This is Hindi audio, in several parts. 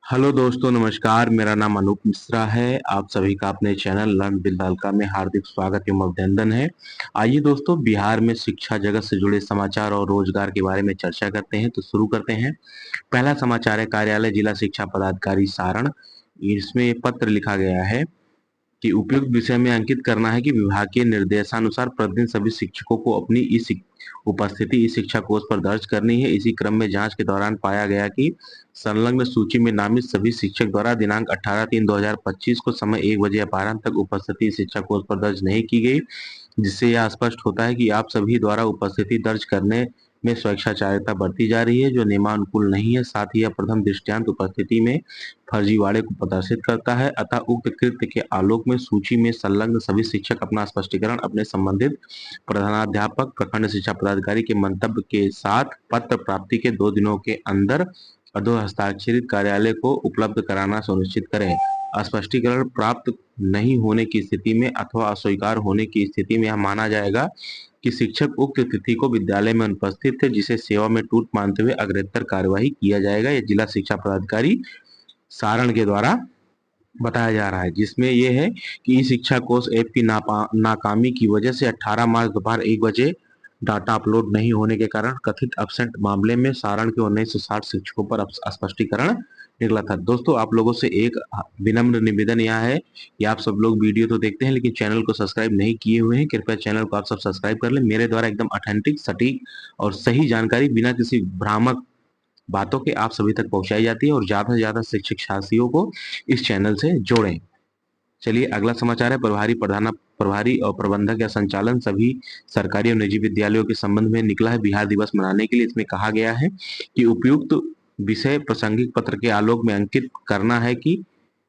हेलो दोस्तों, नमस्कार। मेरा नाम अनूप मिश्रा है। आप सभी का अपने चैनल लर्न विद हल्का में हार्दिक स्वागत एवं अभिनंदन है। आइए दोस्तों, बिहार में शिक्षा जगत से जुड़े समाचार और रोजगार के बारे में चर्चा करते हैं। तो शुरू करते हैं। पहला समाचार है कार्यालय जिला शिक्षा पदाधिकारी सारण। इसमें पत्र लिखा गया है कि उपयुक्त विषय में अंकित करना है कि विभागीय निर्देशानुसार प्रतिदिन सभी शिक्षकों को अपनी उपस्थिति इस शिक्षा कोष पर दर्ज करनी है। इसी क्रम में जांच के दौरान पाया गया कि संलग्न सूची में नामित सभी शिक्षक द्वारा दिनांक 18/3/2025 को समय 1 बजे अपराह्न तक उपस्थिति इस शिक्षा कोष पर दर्ज नहीं की गई, जिससे यह स्पष्ट होता है कि आप सभी द्वारा उपस्थिति दर्ज करने में स्वेच्छाचारिता बरती जा रही है, जो नियमानुकूल नहीं है। साथ ही यह प्रथम दृष्टांत उपस्थिति में फर्जीवाड़े को प्रदर्शित करता है। अतः उक्त कृत्य के आलोक में सूची में संलग्न सभी शिक्षक अपना स्पष्टीकरण अपने संबंधित प्रधानाध्यापक, प्रखंड शिक्षा पदाधिकारी के मंतव्य के साथ पत्र प्राप्ति के 2 दिनों के अंदर अधो हस्ताक्षरित कार्यालय को उपलब्ध कराना सुनिश्चित करें। स्पष्टीकरण प्राप्त नहीं होने की स्थिति में अथवा अस्वीकार होने की स्थिति में यह माना जाएगा कि शिक्षक उक्त तिथि को विद्यालय में अनुपस्थित थे, जिसे सेवा में टूट मानते हुए अग्रेतर कार्यवाही किया जाएगा। यह जिला शिक्षा पदाधिकारी सारण के द्वारा बताया जा रहा है, जिसमें यह है कि ई शिक्षा कोष ऐप की नाकामी की वजह से 18 मार्च दोपहर 1 बजे डाटा अपलोड नहीं होने के कारण कथित एब्सेंट मामले में सारण के 1960 शिक्षकों पर स्पष्टीकरण निकला था। दोस्तों, आप लोगों से एक विनम्र निवेदन यह है कि आप सब लोग वीडियो तो देखते हैं लेकिन चैनल को सब्सक्राइब नहीं किए हुए हैं। कृपया चैनल को आप सब सब्सक्राइब कर लें। मेरे द्वारा एकदम ऑथेंटिक, सटीक और सही जानकारी बिना किसी भ्रामक बातों के आप सभी तक पहुंचाई जाती है और ज्यादा से ज्यादा शिक्षक साथियों को इस चैनल से जोड़ें। चलिए, अगला समाचार है प्रभारी और प्रबंधक या संचालन सभी सरकारी और निजी विद्यालयों के संबंध में निकला है बिहार दिवस मनाने के लिए। इसमें कहा गया है कि उपयुक्त विषय प्रासंगिक पत्र के आलोक में अंकित करना है कि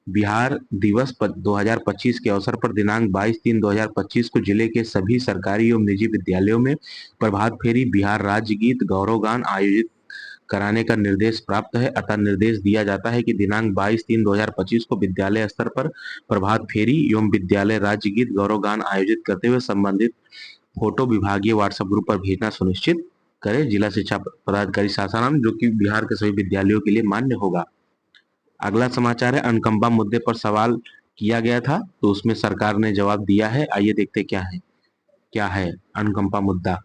बिहार दिवस 2025 के अवसर पर दिनांक 22/3/2025 को जिले के सभी सरकारी एवं निजी विद्यालयों में प्रभात फेरी, बिहार राज्य गीत, गौरव गान आयोजित कराने का निर्देश प्राप्त है। अतः निर्देश दिया जाता है कि दिनांक 22/3/2025 को विद्यालय स्तर पर प्रभात फेरी एवं विद्यालय राज्य गीत, गौरव गान आयोजित करते हुए संबंधित फोटो विभागीय व्हाट्सएप ग्रुप पर भेजना सुनिश्चित करें। जिला शिक्षा पदाधिकारी सासाराम, जो कि बिहार के सभी विद्यालयों के लिए मान्य होगा। अगला समाचार है अनुकंपा मुद्दे पर सवाल किया गया था, तो उसमें सरकार ने जवाब दिया है। आइए देखते क्या है अनुकंपा मुद्दा।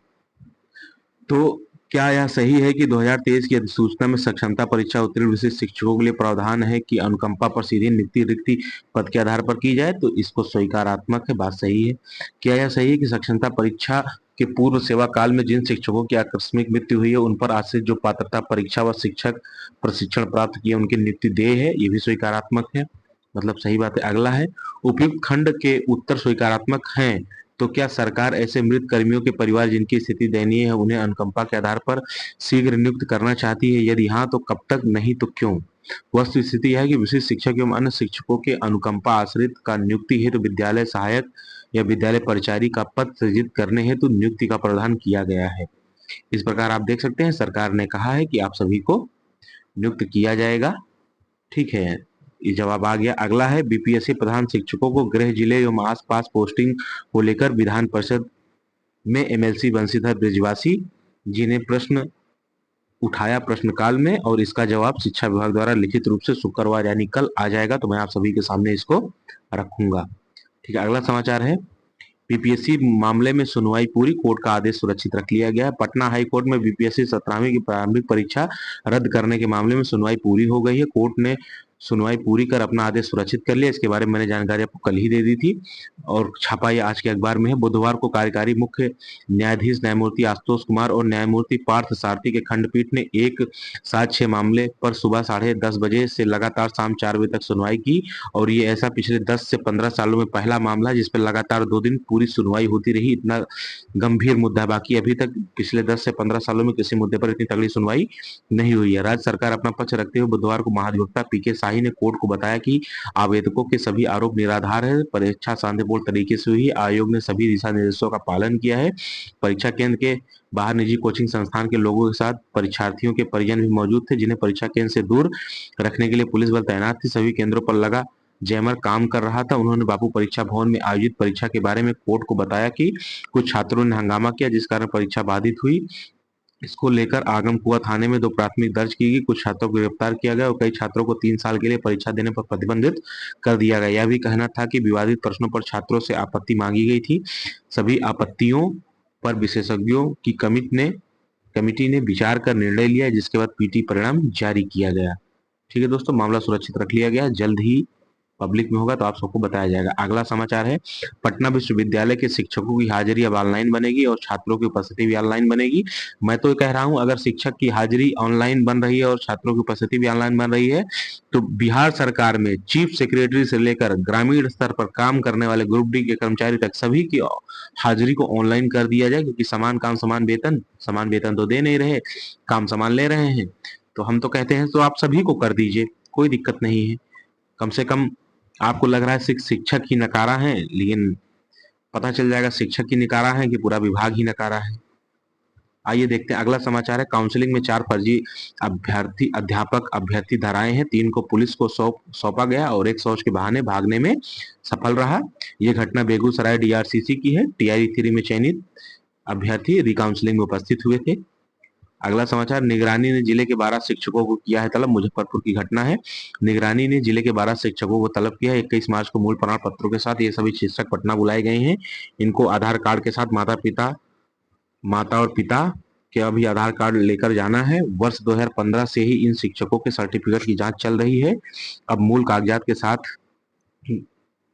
तो क्या यह सही है कि 2023 की अधिसूचना में सक्षमता परीक्षा उत्तीर्ण विशिष्ट शिक्षकों के लिए प्रावधान है कि अनुकंपा पर सीधी नियुक्ति रिक्ति पद के आधार पर की जाए? तो इसको स्वीकारात्मक है, बात सही है। क्या यह सही है कि सक्षमता परीक्षा के पूर्व सेवा काल में जिन शिक्षकों की आकस्मिक मृत्यु हुई है उन पर आज से जो पात्रता परीक्षा व शिक्षक प्रशिक्षण प्राप्त किए उनकी नियुक्ति देय है? ये भी स्वीकारात्मक है, मतलब सही बात है। अगला है उपयुक्त खंड के उत्तर स्वीकारात्मक हैं, तो क्या सरकार ऐसे मृत कर्मियों के परिवार जिनकी स्थिति दयनीय है उन्हें अनुकंपा के आधार पर शीघ्र नियुक्त करना चाहती है? यदि हाँ, तो कब तक, नहीं तो क्यों? वस्तु स्थिति है कि विशिष्ट शिक्षक एवं अन्य शिक्षकों के अनुकंपा आश्रित का नियुक्ति हेतु विद्यालय सहायक या विद्यालय परिचारी का पद सृजित करने हेतु नियुक्ति का प्रावधान किया गया है। इस प्रकार आप देख सकते हैं सरकार ने कहा है कि आप सभी को नियुक्त किया जाएगा। ठीक है, ये जवाब आ गया। अगला है बीपीएससी प्रधान शिक्षकों को गृह जिले एवं आसपास पोस्टिंग को लेकर विधान परिषद में एमएलसी बंशीधर ब्रिजवासी जी ने प्रश्न उठाया प्रश्नकाल में, और इसका जवाब शिक्षा विभाग द्वारा लिखित रूप से शुक्रवार यानी कल आ जाएगा। तो मैं आप सभी के सामने इसको रखूंगा। ठीक है, अगला समाचार है बीपीएससी मामले में सुनवाई पूरी, कोर्ट का आदेश सुरक्षित रख लिया गया है। पटना हाई कोर्ट में बीपीएससी 17वीं की प्रारंभिक परीक्षा रद्द करने के मामले में सुनवाई पूरी हो गई है। कोर्ट ने सुनवाई पूरी कर अपना आदेश सुरक्षित कर लिया। इसके बारे में मैंने जानकारी आपको कल ही दे दी थी और छापा ये आज के अखबार में है। बुधवार को कार्यकारी मुख्य न्यायाधीश न्यायमूर्ति आशुतोष कुमार और न्यायमूर्ति पार्थ सारथी के खंडपीठ ने एक साथ 6 मामले पर सुबह 10:30 बजे से लगातार शाम 4 बजे तक सुनवाई की, और ये ऐसा पिछले 10 से 15 सालों में पहला मामला है जिस पर लगातार 2 दिन पूरी सुनवाई होती रही। इतना गंभीर मुद्दा, बाकी अभी तक पिछले 10 से 15 सालों में किसी मुद्दे पर इतनी तगड़ी सुनवाई नहीं हुई है। राज्य सरकार अपना पक्ष रखते हुए बुधवार को महाधिवक्ता पीके शाही ने कोर्ट को बताया कि आवेदकों के सभी आरोप निराधार है, परीक्षा शांतिपूर्ण तरीके से हुई, आयोग ने सभी दिशा निर्देशों का पालन किया है, परीक्षा केंद्र के बाहर निजी कोचिंग संस्थान के लोगों के साथ परीक्षार्थियों के परिजन भी मौजूद थे जिन्हें परीक्षा केंद्र से दूर रखने के लिए पुलिस बल तैनात थी। सभी केंद्रों पर लगा जैमर काम कर रहा था। उन्होंने बापू परीक्षा भवन में आयोजित परीक्षा के बारे में कोर्ट को बताया कि कुछ छात्रों ने हंगामा किया जिस कारण परीक्षा बाधित हुई। इसको लेकर आगम कुआं थाने में 2 प्राथमिक दर्ज की गई, कुछ छात्रों को गिरफ्तार किया गया और कई छात्रों को 3 साल के लिए परीक्षा देने पर प्रतिबंधित कर दिया गया। यह भी कहना था कि विवादित प्रश्नों पर छात्रों से आपत्ति मांगी गई थी। सभी आपत्तियों पर विशेषज्ञों की कमिटी ने विचार कर निर्णय लिया, जिसके बाद पीटी परिणाम जारी किया गया। ठीक है दोस्तों, मामला सुरक्षित रख लिया गया, जल्द ही पब्लिक में होगा तो आप सबको बताया जाएगा। अगला समाचार है, पटना विश्वविद्यालय के शिक्षकों की हाजिरी अब ऑनलाइन बनेगी और छात्रों की उपस्थिति भी ऑनलाइन बनेगी। मैं तो कह रहा हूं, अगर शिक्षक की हाजिरी ऑनलाइन बन रही है और छात्रों की उपस्थिति भी ऑनलाइन बन रही है, तो बिहार सरकार में चीफ सेक्रेटरी से लेकर ग्रामीण स्तर पर काम करने वाले ग्रुप डी के कर्मचारी तक सभी की हाजिरी को ऑनलाइन कर दिया जाए, क्योंकि समान काम समान वेतन तो दे नहीं रहे, काम समान ले रहे हैं। तो हम तो कहते हैं तो आप सभी को कर दीजिए, कोई दिक्कत नहीं है। कम से कम आपको लग रहा है सिर्फ शिक्षक ही नकारा है, लेकिन पता चल जाएगा शिक्षक ही नकारा है कि पूरा विभाग ही नकारा है। आइए देखते हैं अगला समाचार है, काउंसलिंग में 4 फर्जी अध्यापक अभ्यर्थी धराए हैं, 3 को पुलिस को सौंपा गया और एक शौच के बहाने भागने में सफल रहा। यह घटना बेगूसराय डीआरसीसी की है। टीआई 3 में चयनित अभ्यर्थी रिकाउंसलिंग में उपस्थित हुए थे। अगला समाचार, निगरानी ने जिले के 12 शिक्षकों को किया है तलब। मुजफ्फरपुर की घटना है। निगरानी ने जिले के 12 शिक्षकों को तलब किया है। 21 मार्च को मूल प्रमाण पत्रों के साथ ये सभी शिक्षक पटना बुलाए गए हैं। इनको आधार कार्ड के साथ माता और पिता के अभी आधार कार्ड लेकर जाना है। वर्ष 2015 से ही इन शिक्षकों के सर्टिफिकेट की जांच चल रही है। अब मूल कागजात के साथ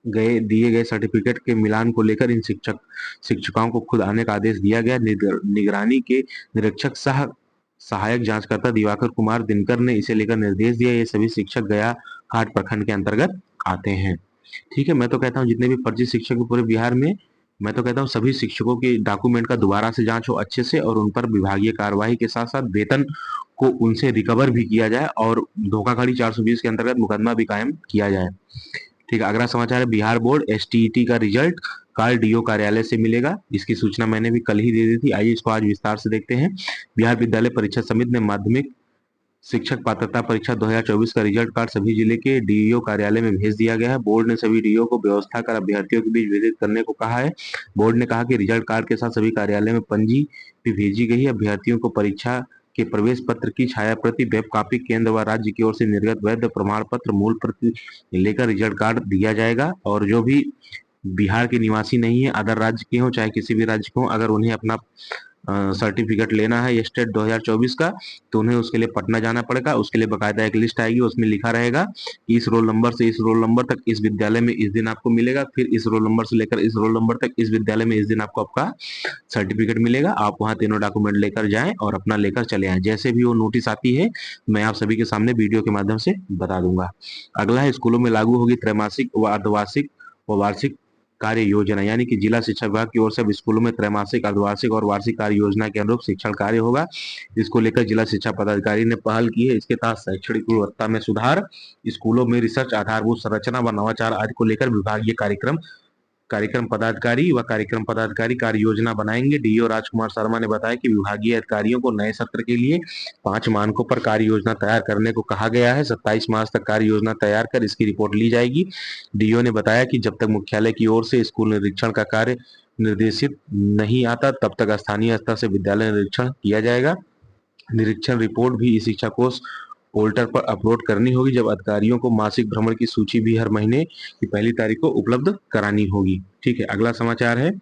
दिए गए सर्टिफिकेट के मिलान को लेकर इन शिक्षिकाओं को खुद आने का आदेश दिया गया। निगरानी के निरीक्षक सहायक जांचकर्ता दिवाकर कुमार दिनकर ने इसे लेकर निर्देश दिया। ये सभी शिक्षक गया घाट प्रखंड के अंतर्गत आते हैं। ठीक है, मैं तो कहता हूँ जितने भी फर्जी शिक्षक हैं पूरे बिहार में, मैं तो कहता हूँ सभी शिक्षकों के डॉक्यूमेंट का दोबारा से जांच हो अच्छे से, और उन पर विभागीय कार्यवाही के साथ साथ वेतन को उनसे रिकवर भी किया जाए और धोखाधड़ी 420 के अंतर्गत मुकदमा भी कायम किया जाए। ठीक है, अगला समाचार है, बिहार बोर्ड एसटीईटी का रिजल्ट कल डीओ कार्यालय से मिलेगा। इसकी सूचना मैंने भी कल ही दे दी थी। आइए इसको आज विस्तार से देखते हैं। बिहार विद्यालय परीक्षा समिति ने माध्यमिक शिक्षक पात्रता परीक्षा 2024 का रिजल्ट कार्ड सभी जिले के डीईओ कार्यालय में भेज दिया गया है। बोर्ड ने सभी डीईओ को व्यवस्था कर अभ्यर्थियों के बीच वितरित करने को कहा है। बोर्ड ने कहा कि रिजल्ट कार्ड के साथ सभी कार्यालय में पंजी भी भेजी गई है। अभ्यर्थियों को परीक्षा के प्रवेश पत्र की छायाप्रति, वेब कॉपी, केंद्र व राज्य की ओर से निर्गत वैध प्रमाण पत्र, मूल प्रति लेकर रिजल्ट कार्ड दिया जाएगा। और जो भी बिहार के निवासी नहीं है, अदर राज्य के हो चाहे किसी भी राज्य के हो, अगर उन्हें अपना सर्टिफिकेट लेना है स्टेट 2024 का, तो उन्हें उसके लिए पटना जाना पड़ेगा। उसके लिए बकायदा एक लिस्ट आएगी, उसमें लिखा रहेगा कि इस रोल नंबर से इस रोल नंबर तक इस विद्यालय में इस दिन आपको मिलेगा, फिर इस रोल नंबर से लेकर इस रोल नंबर तक इस विद्यालय में इस दिन आपको आपका सर्टिफिकेट मिलेगा। आप वहां तीनों डॉक्यूमेंट लेकर जाएं और अपना लेकर चले आए। जैसे भी वो नोटिस आती है मैं आप सभी के सामने वीडियो के माध्यम से बता दूंगा। अगला है, स्कूलों में लागू होगी त्रैमासिक व अर्धवार्षिक व वार्षिक कार्य योजना, यानी कि जिला शिक्षा विभाग की ओर से अब स्कूलों में त्रैमासिक, अर्धवार्षिक और वार्षिक कार्य योजना के अनुरूप शिक्षण कार्य होगा। इसको लेकर जिला शिक्षा पदाधिकारी ने पहल की है। इसके तहत शैक्षणिक गुणवत्ता में सुधार, स्कूलों में रिसर्च, आधारभूत संरचना व नवाचार आदि को लेकर विभागीय कार्यक्रम पदाधिकारी कार्य योजना बनाएंगे। डीओ राजकुमार शर्मा ने बताया कि विभागीय अधिकारियों को नए सत्र के लिए 5 मानकों पर कार्य योजना तैयार करने को कहा गया है। 27 मार्च तक कार्य योजना तैयार कर इसकी रिपोर्ट ली जाएगी। डीओ ने बताया कि जब तक मुख्यालय की ओर से स्कूल निरीक्षण का कार्य निर्देशित नहीं आता, तब तक स्थानीय स्तर से विद्यालय निरीक्षण किया जाएगा। निरीक्षण रिपोर्ट भी ई शिक्षा कोष पोर्टल पर अपलोड करनी होगी। जब अधिकारियों को मासिक भ्रमण की सूची भी हर महीने की पहली तारीख को उपलब्ध करानी होगी। ठीक है, अगला समाचार है,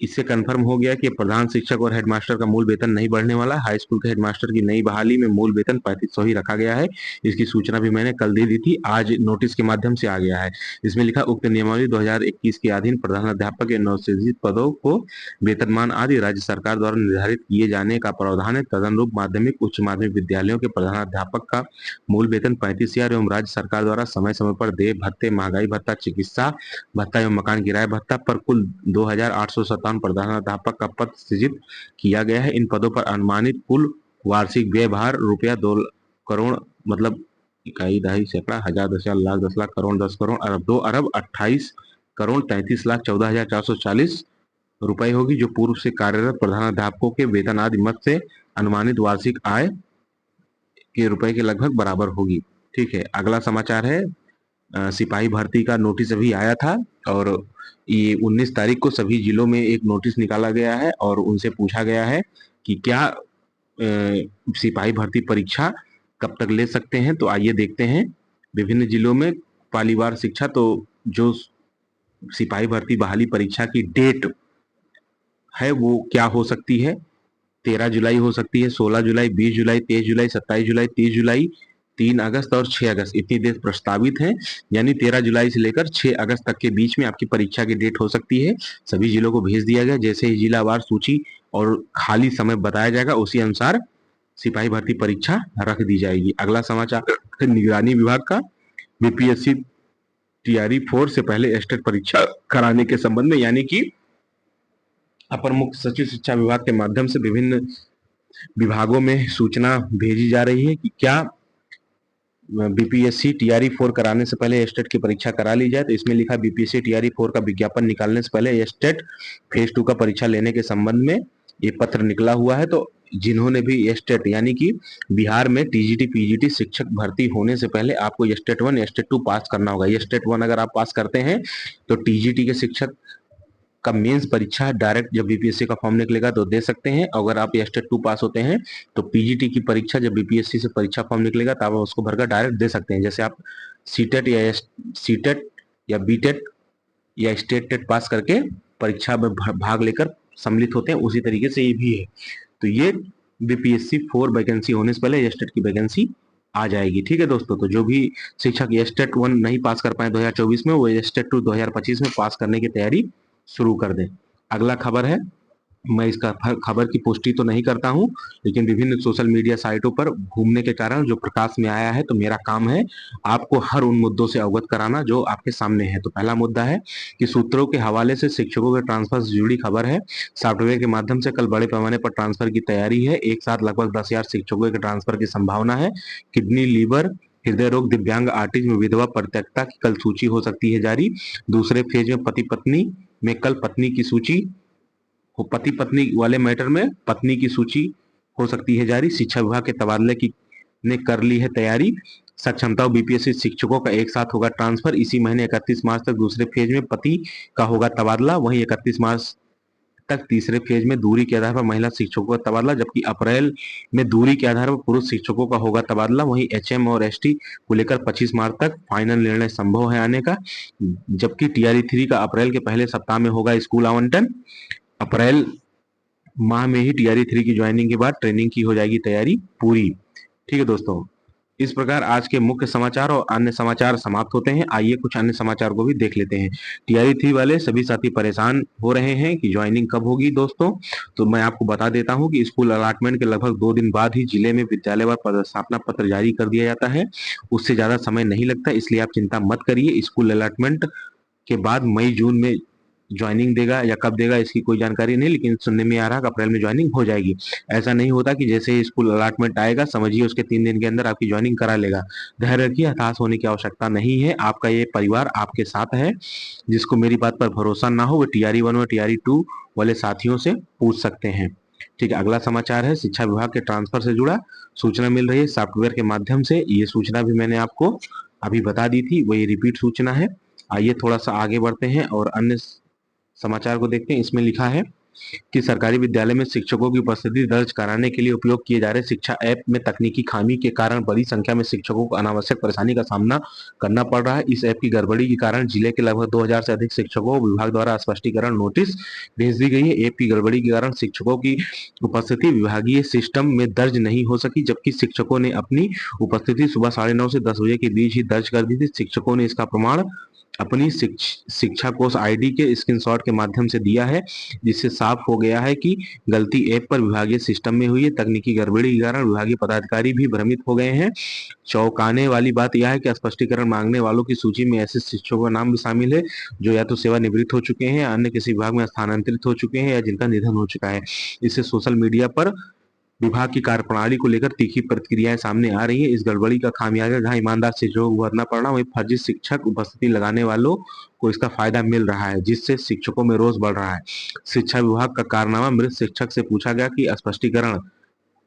इससे कंफर्म हो गया कि प्रधान शिक्षक और हेडमास्टर का मूल वेतन नहीं बढ़ने वाला। हाई स्कूल के हेडमास्टर की नई बहाली में मूल वेतन 3500 ही रखा गया है। इसकी सूचना भी मैंने कल दे दी थी, आज नोटिस के माध्यम से आ गया है। इसमें लिखा, उक्त नियमावली 2021 के अधीन प्रधानाध्यापक के नवसृजित पदों को वेतनमान आदि राज्य सरकार द्वारा निर्धारित किए जाने का प्रावधान है। तदनुरूप माध्यमिक उच्च माध्यमिक विद्यालयों के प्रधानाध्यापक का मूल वेतन 35,000 एवं राज्य सरकार द्वारा समय समय पर देय भत्ते, महंगाई भत्ता, चिकित्सा भत्ता एवं मकान किराया भत्ता पर कुल 2,857 प्रधानाध्यापक का पद सृजित किया गया है। इन पदों पर अनुमानित कुल वार्षिक व्यय भार रुपया 2 करोड़, मतलब इकाई, दहाई, सैकड़ा, हजार, 10,000, लाख, 10 लाख, करोड़, 10 करोड़, अरब, 2 अरब 28 करोड़ 33 लाख 14,440 रुपए होगी, जो पूर्व से कार्यरत प्रधानाध्यापकों के वेतन आदि मद से अनुमानित वार्षिक आय के रुपए के लगभग बराबर होगी। ठीक है, अगला समाचार है, सिपाही भर्ती का नोटिस अभी आया था और ये 19 तारीख को सभी जिलों में एक नोटिस निकाला गया है और उनसे पूछा गया है कि क्या सिपाही भर्ती परीक्षा कब तक ले सकते हैं, तो आइए देखते हैं। विभिन्न जिलों में पालीवार शिक्षा, तो जो सिपाही भर्ती बहाली परीक्षा की डेट है वो क्या हो सकती है? 13 जुलाई हो सकती है, 16 जुलाई, 20 जुलाई, 23 जुलाई, 27 जुलाई, 30 जुलाई, 3 अगस्त और 6 अगस्त, इतनी डेट प्रस्तावित है। यानी 13 जुलाई से लेकर 6 अगस्त तक के बीच में आपकी परीक्षा की डेट हो सकती है। सभी जिलों को भेज दिया गया। जैसे ही जिलावार सूची और खाली समय बताया जाएगा उसी अनुसार सिपाही भर्ती परीक्षा रख दी जाएगी। अगला समाचार निगरानी विभाग का। बीपीएससी टीआरई 4 से पहले एस्टेट परीक्षा कराने के संबंध में, यानी कि अपर मुख्य सचिव शिक्षा विभाग के माध्यम से विभिन्न विभागों में सूचना भेजी जा रही है कि क्या बीपीएससी टीआरई 4 कराने से पहले एस्टेट की परीक्षा करा ली जाए। तो इसमें लिखा बीपीएससी टीआरई 4 का विज्ञापन निकालने से पहले एस्टेट फेज 2 का परीक्षा लेने के संबंध में ये पत्र निकला हुआ है। तो जिन्होंने भी एस्टेट यानी कि बिहार में टीजीटी पीजीटी शिक्षक भर्ती होने से पहले आपको एस्टेट 1 एस्टेट 2 पास करना होगा। एस्टेट 1 अगर आप पास करते हैं तो टीजीटी के शिक्षक का मेंस परीक्षा डायरेक्ट जब बीपीएससी का फॉर्म निकलेगा तो दे सकते हैं। अगर आप एस्टेट 2 पास होते हैं तो पीजीटी की परीक्षा जब बीपीएससी से परीक्षा फॉर्म निकलेगा तब आप उसको भरकर डायरेक्ट दे सकते हैं। जैसे आप सीटेट या बीटेट या स्टेट टेट पास करके परीक्षा में भाग लेकर सम्मिलित होते हैं, उसी तरीके से ये भी है। तो ये बीपीएससी 4 वैकेंसी होने से पहले एस्टेट की वैकेंसी आ जाएगी। ठीक है दोस्तों, तो जो भी शिक्षक एस्टेट 1 नहीं पास कर पाए 2024 में, वो एस्टेट 2 2025 में पास करने की तैयारी शुरू कर दें। अगला खबर है, मैं इसका खबर की पुष्टि तो नहीं करता हूं, लेकिन विभिन्न सोशल मीडिया साइटों पर घूमने के कारण जो प्रकाश में आया है, तो मेरा काम है आपको हर उन मुद्दों से अवगत कराना जो आपके सामने है। तो पहला मुद्दा है कि सूत्रों के हवाले से शिक्षकों के ट्रांसफर से जुड़ी खबर है। सॉफ्टवेयर के माध्यम से कल बड़े पैमाने पर ट्रांसफर की तैयारी है। एक साथ लगभग 10,000 शिक्षकों के ट्रांसफर की संभावना है। किडनी, लीवर, हृदय रोग, दिव्यांग, आर्टिज्म, विधवा, परित्यक्ता की कल सूची हो सकती है जारी। दूसरे फेज में पति पत्नी में कल पत्नी की सूची, पति पत्नी वाले मैटर में पत्नी की सूची हो सकती है जारी। शिक्षा विभाग के तबादले की ने कर ली है तैयारी। सक्षमता बीपीएससी शिक्षकों का एक साथ होगा ट्रांसफर। इसी महीने 31 मार्च तक दूसरे फेज में पति का होगा तबादला। वहीं 31 मार्च तक तीसरे फेज में दूरी के आधार पर महिला शिक्षकों का तबादला, जबकि अप्रैल में दूरी के आधार पर पुरुष शिक्षकों का होगा तबादला। वहीं एचएम और एसटी को लेकर 25 मार्च तक फाइनल निर्णय संभव है आने का, जबकि टीआरई 3 का अप्रैल के पहले सप्ताह में होगा स्कूल आवंटन। अप्रैल माह में ही टीआरई 3 की ज्वाइनिंग के बाद ट्रेनिंग की हो जाएगी तैयारी पूरी। ठीक है दोस्तों, इस प्रकार आज के मुख्य समाचार और अन्य समाचार समाप्त होते हैं। आइए कुछ अन्य समाचार को भी देख लेते हैं। टीआरई 3 वाले सभी साथी परेशान हो रहे हैं कि ज्वाइनिंग कब होगी दोस्तों, तो मैं आपको बता देता हूं कि स्कूल अलॉटमेंट के लगभग 2 दिन बाद ही जिले में विद्यालयवार पदस्थापना पत्र जारी कर दिया जाता है। उससे ज्यादा समय नहीं लगता, इसलिए आप चिंता मत करिए। स्कूल अलॉटमेंट के बाद मई जून में ज्वाइनिंग देगा या कब देगा इसकी कोई जानकारी नहीं, लेकिन सुनने में आ रहा है कि अप्रैल में ज्वाइनिंग हो जाएगी। ऐसा नहीं होता कि जैसे ही स्कूल अलॉटमेंट आएगा समझिए उसके 3 दिन के अंदर आपकी ज्वाइनिंग करा लेगा। धैर्य रखिए, हताश होने की आवश्यकता नहीं है। आपका ये परिवार आपके साथ है। जिसको मेरी बात पर भरोसा ना हो वो टीआरई 1 और टीआरई 2 वाले साथियों से पूछ सकते हैं। ठीक है, अगला समाचार है शिक्षा विभाग के ट्रांसफर से जुड़ा सूचना मिल रही है सॉफ्टवेयर के माध्यम से। ये सूचना भी मैंने आपको अभी बता दी थी, वही रिपीट सूचना है। आइए थोड़ा सा आगे बढ़ते हैं और अन्य समाचार को देखते हैं। इसमें लिखा है कि सरकारी विद्यालय में शिक्षकों की उपस्थिति दर्ज कराने के लिए उपयोग किए जा रहे शिक्षा ऐप में तकनीकी खामी के कारण बड़ी संख्या में शिक्षकों को अनावश्यक परेशानी का सामना करना पड़ रहा है। इस ऐप की गड़बड़ी के कारण जिले के लगभग 2000 से अधिक शिक्षकों को विभाग द्वारा स्पष्टीकरण नोटिस भेज दी गई है। ऐप की गड़बड़ी के कारण शिक्षकों की उपस्थिति विभागीय सिस्टम में दर्ज नहीं हो सकी, जबकि शिक्षकों ने अपनी उपस्थिति सुबह 9:30 से 10 बजे के बीच ही दर्ज कर दी थी। शिक्षकों ने इसका प्रमाण अपनी शिक्षा कोष आईडी के स्क्रीनशॉट के माध्यम से दिया है, जिससे साफ हो गया है कि गलती ऐप पर विभागीय सिस्टम में हुई है। तकनीकी गड़बड़ी के कारण विभागीय पदाधिकारी भी भ्रमित हो गए हैं। चौंकाने वाली बात यह है कि स्पष्टीकरण मांगने वालों की सूची में ऐसे शिक्षकों का नाम भी शामिल है जो या तो सेवानिवृत्त हो चुके हैं या अन्य किसी विभाग में स्थानांतरित हो चुके हैं या जिनका निधन हो चुका है। इससे सोशल मीडिया पर विभाग की कार्यप्रणाली को लेकर तीखी प्रतिक्रियाएं सामने आ रही है। इस गड़बड़ी का खामियाजा जहां ईमानदार शिक्षकों को भुगतना पड़ रहा, वहीं फर्जी शिक्षक उपस्थिति लगाने वालों को इसका फायदा मिल रहा है, जिससे शिक्षकों में रोष बढ़ रहा है। शिक्षा विभाग का कारनामा मृत शिक्षक से पूछा गया कि स्पष्टीकरण।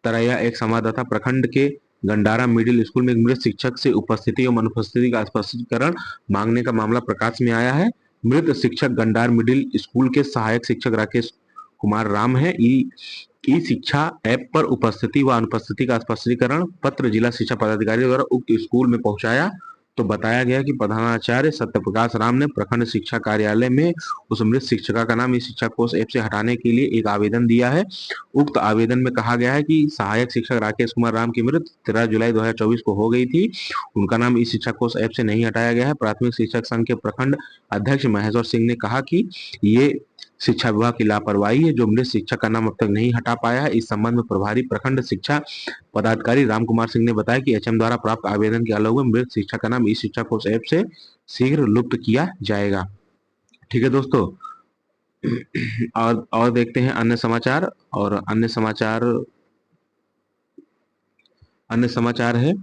तरैया एक संवाददाता प्रखंड के गंडारा मिडिल स्कूल में मृत शिक्षक से उपस्थिति और अनुपस्थिति का स्पष्टीकरण मांगने का मामला प्रकाश में आया है। मृत शिक्षक गंडार मिडिल स्कूल के सहायक शिक्षक राकेश कुमार राम है। ई शिक्षा ऐप पर उपस्थिति व अनुपस्थिति का स्पष्टीकरण पत्र जिला शिक्षा पदाधिकारी द्वारा उक्त स्कूल में पहुंचाया तो बताया गया कि प्रधानाचार्य सत्यप्रकाश राम ने प्रखंड शिक्षा कार्यालय में उस मृत शिक्षिका का नाम इस शिक्षा कोष ऐप से हटाने के लिए एक आवेदन दिया है। उक्त आवेदन में कहा गया है कि सहायक शिक्षक राकेश कुमार राम की मृत्यु 13 जुलाई 2024 को हो गई थी। उनका नाम इस शिक्षा कोष ऐप से नहीं हटाया गया है। प्राथमिक शिक्षक संघ के प्रखंड अध्यक्ष महेश्वर सिंह ने कहा कि ये शिक्षा विभाग की लापरवाही है जो मृत शिक्षक का नाम अब तक नहीं हटा पाया है। इस संबंध में प्रभारी प्रखंड शिक्षा पदाधिकारी राम कुमार सिंह ने बताया कि एचएम द्वारा प्राप्त आवेदन के आलोक में मृत शिक्षक का नाम इस शिक्षा कोष ऐप से शीघ्र लुप्त किया जाएगा। ठीक है दोस्तों, और देखते हैं अन्य समाचार। और अन्य समाचार है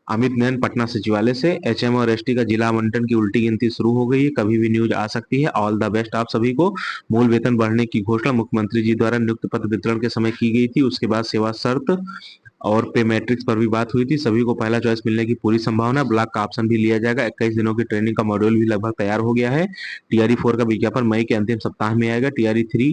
अमित नयन पटना सचिवालय से एचएम और एसटी का जिला आवंटन की उल्टी गिनती शुरू हो गई है। कभी भी न्यूज आ सकती है। ऑल द बेस्ट आप सभी को। मूल वेतन बढ़ने की घोषणा मुख्यमंत्री जी द्वारा नियुक्त पत्र वितरण के समय की गई थी। उसके बाद सेवा शर्त और पे मैट्रिक्स पर भी बात हुई थी। सभी को पहला चॉइस मिलने की पूरी संभावना। ब्लॉक का ऑप्शन भी लिया जाएगा। 21 दिनों की ट्रेनिंग का मॉड्यूल भी लगभग तैयार हो गया है। टीआरई 4 का विज्ञापन मई के अंतिम सप्ताह में आएगा। टीआरई 3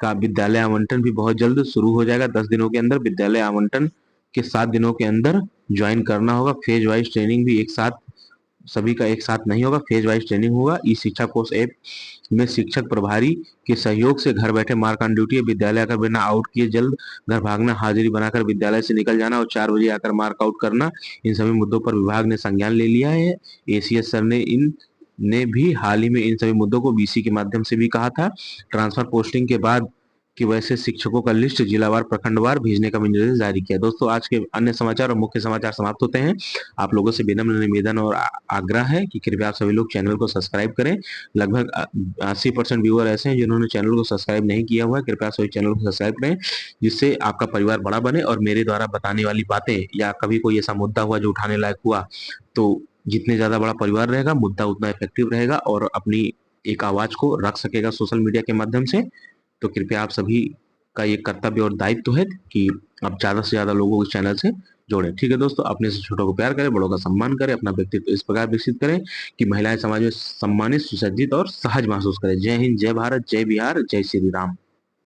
का विद्यालय आवंटन भी बहुत जल्द शुरू हो जाएगा। 10 दिनों के अंदर विद्यालय आवंटन के 7 दिनों के अंदर ज्वाइन करना होगा। फेज वाइज ट्रेनिंग भी एक साथ, सभी का एक साथ नहीं होगा, फेज वाइज ट्रेनिंग होगा। ई शिक्षा कोष ऐप में शिक्षक प्रभारी के सहयोग से घर बैठे मार्क ऑन ड्यूटी है। विद्यालय आकर बिना आउट किए जल्द घर भागना, हाजिरी बनाकर विद्यालय से निकल जाना और 4 बजे आकर मार्क आउट करना, इन सभी मुद्दों पर विभाग ने संज्ञान ले लिया है। एसीएस सर ने भी हाल ही में इन सभी मुद्दों को बीसी के माध्यम से भी कहा था। ट्रांसफर पोस्टिंग के बाद कि वैसे शिक्षकों का लिस्ट जिलावार प्रखंडवार भेजने का भी निर्देश जारी किया। दोस्तों, आज के अन्य समाचार और मुख्य समाचार समाप्त होते हैं। आप लोगों से विनम्र निवेदन और आग्रह है कि कृपया आप सभी लोग चैनल को सब्सक्राइब करें। लगभग 80% व्यूअर ऐसे हैं जिन्होंने चैनल को सब्सक्राइब नहीं किया हुआ है। कृपया सभी चैनल को सब्सक्राइब करें जिससे आपका परिवार बड़ा बने और मेरे द्वारा बताने वाली बातें या कभी कोई ऐसा मुद्दा हुआ जो उठाने लायक हुआ तो जितने ज्यादा बड़ा परिवार रहेगा मुद्दा उतना इफेक्टिव रहेगा और अपनी एक आवाज को रख सकेगा सोशल मीडिया के माध्यम से। तो कृपया आप सभी का ये कर्तव्य और दायित्व है कि आप ज्यादा से ज्यादा लोगों को इस चैनल से जोड़ें। ठीक है दोस्तों, अपने से छोटों को प्यार करें, बड़ों का सम्मान करें, अपना व्यक्तित्व इस प्रकार विकसित करें कि महिलाएं समाज में सम्मानित, सुसज्जित और सहज महसूस करें। जय हिंद, जय भारत, जय बिहार, जय श्री राम।